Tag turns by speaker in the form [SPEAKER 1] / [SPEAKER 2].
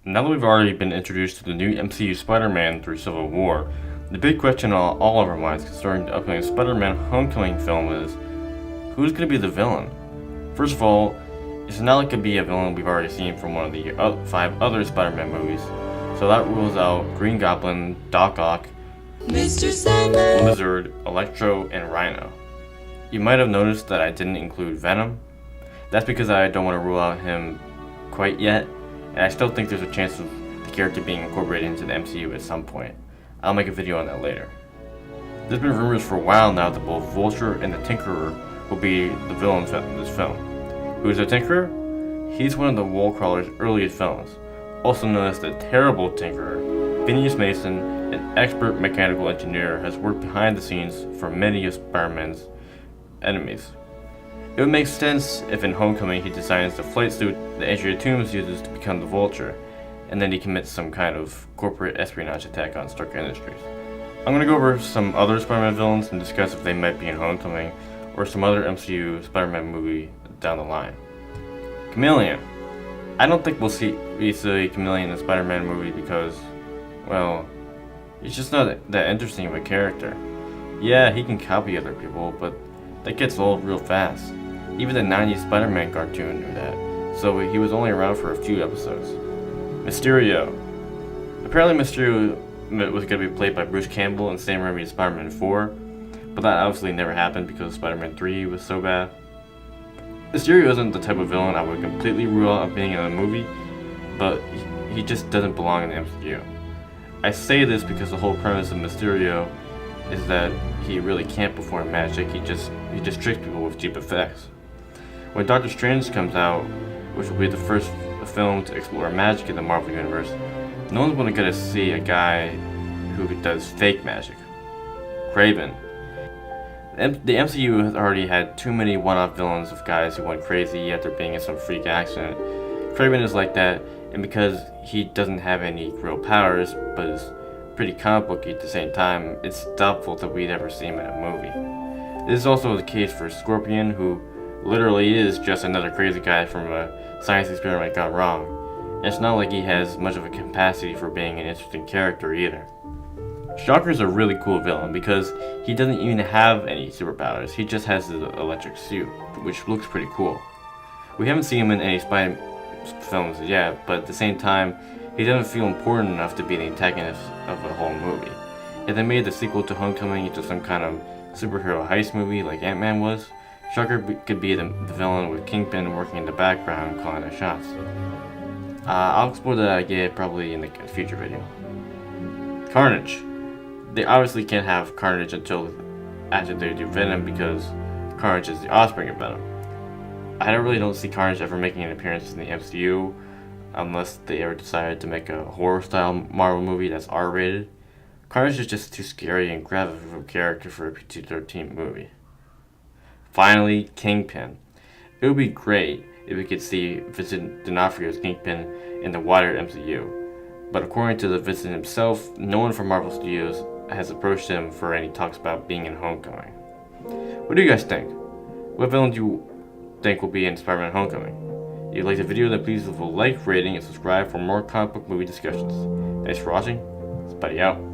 [SPEAKER 1] Now that we've already been introduced to the new MCU Spider-Man through Civil War, the big question on all of our minds concerning the upcoming Spider-Man Homecoming film is, who's going to be the villain? First of all, it's not like it could be a villain we've already seen from one of the 5 other Spider-Man movies, so that rules out Green Goblin, Doc Ock,
[SPEAKER 2] Mr. Sandman,
[SPEAKER 1] Lizard, Electro, and Rhino. You might have noticed that I didn't include Venom. That's because I don't want to rule out him quite yet, and I still think there's a chance of the character being incorporated into the MCU at some point. I'll make a video on that later. There's been rumors for a while now that both Vulture and the Tinkerer will be the villains in this film. Who's the Tinkerer? He's one of the Wall Crawler's earliest villains, also known as the Terrible Tinkerer. Phineas Mason, an expert mechanical engineer, has worked behind the scenes for many of Spider-Man's enemies. It would make sense if in Homecoming he designs the flight suit that Andrea Toomes uses to become the Vulture, and then he commits some kind of corporate espionage attack on Stark Industries. I'm going to go over some other Spider-Man villains and discuss if they might be in Homecoming or some other MCU Spider-Man movie down the line. Chameleon. I don't think we'll see Chameleon in the Spider-Man movie because, well, he's just not that interesting of a character. Yeah, he can copy other people, but that gets old real fast. Even the 90s Spider-Man cartoon knew that, so he was only around for a few episodes. Mysterio. Apparently Mysterio was going to be played by Bruce Campbell in Sam Raimi's Spider-Man 4, but that obviously never happened because Spider-Man 3 was so bad. Mysterio isn't the type of villain I would completely rule out of being in a movie, but he just doesn't belong in the MCU. I say this because the whole premise of Mysterio is that he really can't perform magic, he just tricks people with cheap effects. When Doctor Strange comes out, which will be the first film to explore magic in the Marvel Universe, no one's going to get to see a guy who does fake magic. Kraven. The MCU has already had too many one-off villains of guys who went crazy after being in some freak accident. Kraven is like that, and because he doesn't have any real powers, but is pretty comic booky at the same time, it's doubtful that we'd ever see him in a movie. This is also the case for Scorpion, who literally is just another crazy guy from a science experiment gone wrong. And it's not like he has much of a capacity for being an interesting character either. Shocker's a really cool villain because he doesn't even have any superpowers, he just has his electric suit, which looks pretty cool. We haven't seen him in any Spider films yet, but at the same time, he doesn't feel important enough to be the antagonist of the whole movie. If they made the sequel to Homecoming into some kind of superhero heist movie like Ant-Man was, Shocker could be the villain with Kingpin working in the background calling the shots. I'll explore that idea probably in a future video. Carnage. They obviously can't have Carnage until after they do Venom because Carnage is the offspring of Venom. I really don't see Carnage ever making an appearance in the MCU unless they ever decided to make a horror-style Marvel movie that's R-rated. Carnage is just too scary and graphic of a character for a PG-13 movie. Finally, Kingpin. It would be great if we could see Vincent D'Onofrio's Kingpin in the wider MCU, but according to the Vincent himself, no one from Marvel Studios has approached him for any talks about being in Homecoming. What do you guys think? What villain do you think will be in Spider-Man Homecoming? If you liked the video, then please leave a like, rating, and subscribe for more comic book movie discussions. Thanks for watching. Spidey out.